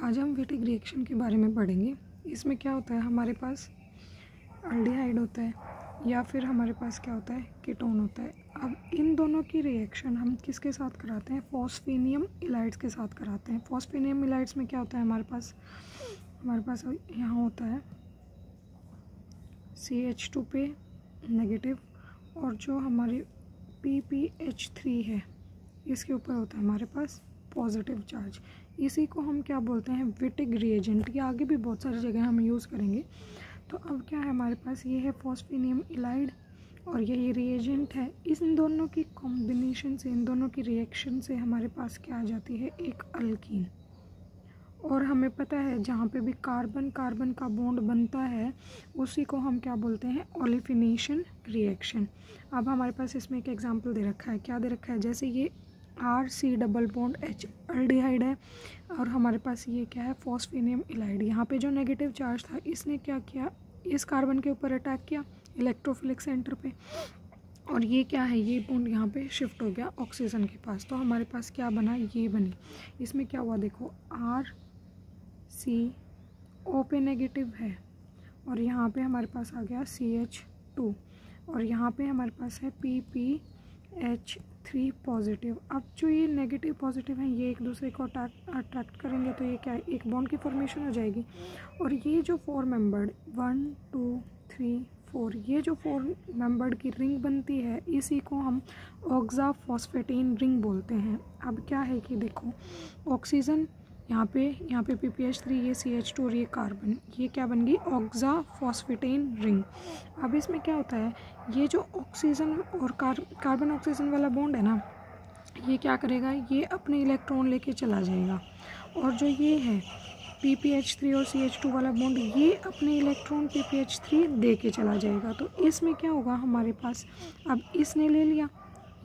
आज हम Wittig reaction के बारे में पढ़ेंगे। इसमें क्या होता है, हमारे पास अल्डिहाइड होता है या फिर हमारे पास क्या होता है, कीटोन होता है। अब इन दोनों की रिएक्शन हम किसके साथ कराते हैं, फॉस्फेनियम इलाइड्स के साथ कराते हैं। फॉस्फेनियम इलाइड्स में क्या होता है, हमारे पास यहाँ होता है CH2 पे नेगेटिव और जो हमारी PPH3 है इसके ऊपर होता है हमारे पास पॉजिटिव चार्ज। इसी को हम क्या बोलते हैं, विटिक रिएजेंट। ये आगे भी बहुत सारी जगह हम यूज़ करेंगे। तो अब क्या है, हमारे पास ये है फॉस्फेनियम इलाइड और ये रिएजेंट है। इन दोनों की कॉम्बिनेशन से, इन दोनों की रिएक्शन से हमारे पास क्या आ जाती है, एक अल्कीन। और हमें पता है जहाँ पे भी कार्बन कार्बन का बॉन्ड बनता है उसी को हम क्या बोलते हैं, ओलिफिनेशन रिएक्शन। अब हमारे पास इसमें एक एग्जांपल दे रखा है। क्या दे रखा है, जैसे ये RC double bond H aldehyde है और हमारे पास ये क्या है, फॉस्फेनियम इलाइड। यहाँ पे जो नेगेटिव चार्ज था इसने क्या किया, इस कार्बन के ऊपर अटैक किया इलेक्ट्रोफिलिक सेंटर पे, और ये क्या है, ये बॉन्ड यहाँ पे शिफ्ट हो गया ऑक्सीजन के पास। तो हमारे पास क्या बना, ये बनी। इसमें क्या हुआ, देखो RCO पे नेगेटिव है और यहाँ पे हमारे पास आ गया CH2 और यहाँ पे हमारे पास है PPH3 पॉजिटिव। अब जो ये नेगेटिव पॉजिटिव हैं ये एक दूसरे को अट्रैक्ट करेंगे तो ये क्या है, एक बॉन्ड की फॉर्मेशन हो जाएगी। और ये जो 4 मेंबर्ड 1 2 3 4 ये जो 4 मेंबर्ड की रिंग बनती है इसी को हम ऑक्साफॉस्फेटेन रिंग बोलते हैं। अब क्या है कि देखो, ऑक्सीजन यहाँ पे PPH3, ये CH2 और ये कार्बन, ये क्या बन गई, ऑक्साफॉस्फेटेन रिंग। अब इसमें क्या होता है, ये जो ऑक्सीजन और कार्बन ऑक्सीजन वाला बॉन्ड है ना, ये क्या करेगा, ये अपने इलेक्ट्रॉन लेके चला जाएगा। और जो ये है PPH3 और CH2 वाला बॉन्ड, ये अपने इलेक्ट्रॉन PPH3 दे के चला जाएगा। तो इसमें क्या होगा हमारे पास, अब इसने ले लिया,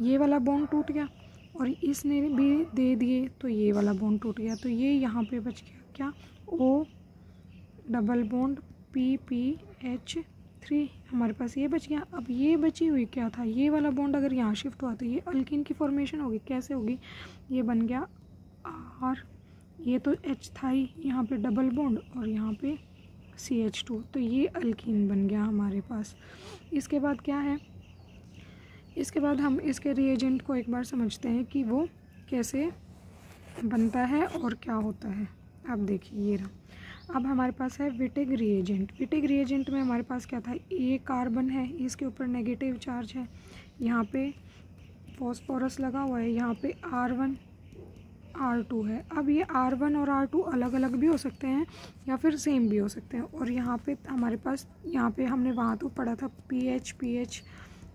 ये वाला बॉन्ड टूट गया और इसने भी दे दिए तो ये वाला बॉन्ड टूट गया। तो ये यहाँ पे बच गया क्या, O डबल बॉन्ड PPH3 हमारे पास ये बच गया। अब ये बची हुई क्या था, ये वाला बॉन्ड अगर यहाँ शिफ्ट हुआ तो ये अल्कीन की फॉर्मेशन होगी। कैसे होगी, ये बन गया R, ये तो H था ही, यहाँ पे डबल बॉन्ड और यहाँ पे CH2, तो ये अल्कीन बन गया हमारे पास। इसके बाद क्या है, इसके बाद हम इसके रिएजेंट को एक बार समझते हैं कि वो कैसे बनता है और क्या होता है। अब देखिए ये रहा, अब हमारे पास है विटिक रिएजेंट। विटिक रिएजेंट में हमारे पास क्या था, ये कार्बन है, इसके ऊपर नेगेटिव चार्ज है, यहाँ पे फॉस्फोरस लगा हुआ है, यहाँ पे R1 R2 है। अब ये R1 और R2 अलग अलग भी हो सकते हैं या फिर सेम भी हो सकते हैं। और यहाँ पे हमारे पास, यहाँ पे हमने वहाँ तो पढ़ा था PH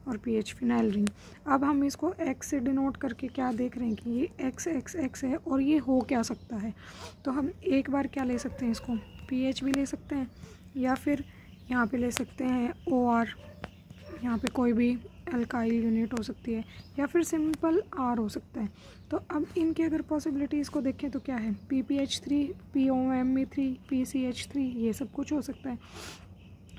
और PH फिनाइल रिंग। अब हम इसको X से डिनोट करके क्या देख रहे हैं कि ये X है और ये हो क्या सकता है। तो हम एक बार क्या ले सकते हैं, इसको PH भी ले सकते हैं या फिर यहाँ पे ले सकते हैं OR, यहाँ पे कोई भी अल्काइल यूनिट हो सकती है या फिर सिंपल R हो सकता है। तो अब इनकी अगर पॉसिबिलिटीज़ को देखें तो क्या है, PPH3 POMe3 PCH3 ये सब कुछ हो सकता है।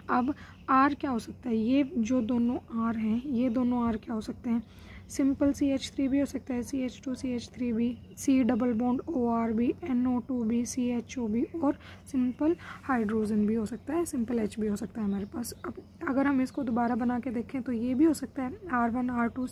अब R क्या हो सकता है, ये जो दोनों R हैं ये दोनों R क्या हो सकते हैं, सिंपल CH3 भी हो सकता है, CH2 CH3 भी, C डबल बॉन्ड OR भी, NO2 भी, CHO भी, और सिंपल हाइड्रोजन भी हो सकता है, सिंपल H भी हो सकता है हमारे पास। अब अगर हम इसको दोबारा बना के देखें तो ये भी हो सकता है R1 R2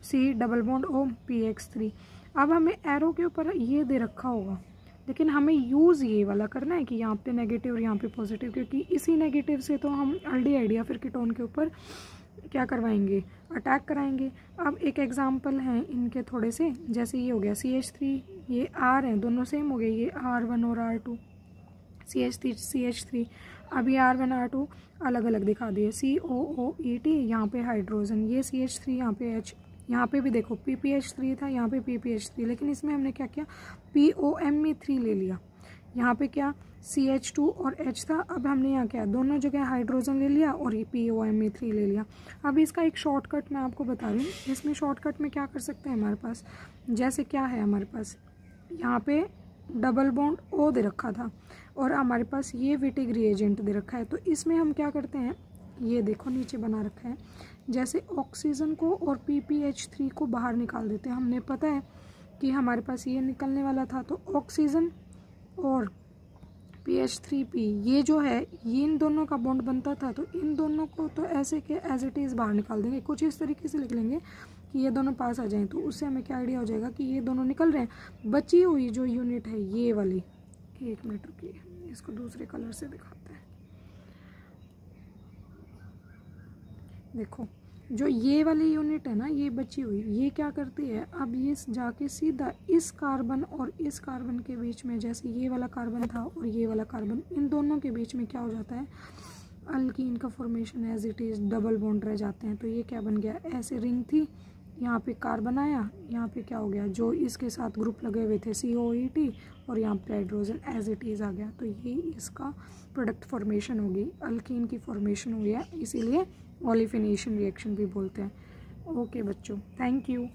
C double bond O PX3। अब हमें एरो के ऊपर ये दे रखा होगा लेकिन हमें यूज़ ये वाला करना है कि यहाँ पे नेगेटिव और यहाँ पे पॉजिटिव, क्योंकि इसी नेगेटिव से तो हम अल्डिहाइड या फिर कीटोन के ऊपर क्या करवाएंगे, अटैक कराएंगे। अब एक एग्जांपल है इनके थोड़े से, जैसे ये हो गया CH3, ये R हैं, दोनों सेम हो गए, ये R1 और R2 CH3। अब ये R1 R2 अलग अलग दिखा दिए, COOET यहाँ पे हाइड्रोजन, ये CH3 यहाँ पे H, यहाँ पे भी देखो PPH3 था, यहाँ पे PPH3, लेकिन इसमें हमने क्या किया, POMe3 ले लिया। यहाँ पे क्या CH2 और H था, अब हमने यहाँ क्या, दोनों जगह हाइड्रोजन ले लिया और ये POMe3 ले लिया। अब इसका एक शॉर्टकट मैं आपको बता रही हूँ। इसमें शॉर्टकट में क्या कर सकते हैं हमारे पास, जैसे क्या है हमारे पास यहाँ पे डबल बॉन्ड O दे रखा था और हमारे पास ये विटिक रिएजेंट दे रखा है। तो इसमें हम क्या करते हैं, ये देखो नीचे बना रखा है, जैसे ऑक्सीजन को और PPH3 को बाहर निकाल देते हैं। हमने पता है कि हमारे पास ये निकलने वाला था, तो ऑक्सीजन और PH3P ये जो है ये इन दोनों का बॉन्ड बनता था, तो इन दोनों को तो ऐसे के एज इट इज़ बाहर निकाल देंगे। कुछ इस तरीके से लिख लेंगे कि ये दोनों पास आ जाएं, तो उससे हमें क्या आइडिया हो जाएगा कि ये दोनों निकल रहे हैं। बची हुई जो यूनिट है ये वाली, 1 मिनट रुकिए, इसको दूसरे कलर से दिखाते हैं। देखो जो ये वाली यूनिट है ना, ये बची हुई, ये क्या करती है, अब ये जाके सीधा इस कार्बन और इस कार्बन के बीच में, जैसे ये वाला कार्बन था और ये वाला कार्बन, इन दोनों के बीच में क्या हो जाता है, अल्कीन का formation as it is, double bond रह जाते हैं। तो ये क्या बन गया, ऐसे रिंग थी, यहाँ पे कार्बन आया, यहाँ पे क्या हो गया, जो इसके साथ ग्रुप लगे हुए थे COET, और यहाँ पे हाइड्रोजन एज इट इज़ आ गया। तो ये इसका प्रोडक्ट फॉर्मेशन होगी, अल्कीन की फॉर्मेशन हुई है, इसीलिए ओलिफिनेशन रिएक्शन भी बोलते हैं। ओके बच्चों, थैंक यू।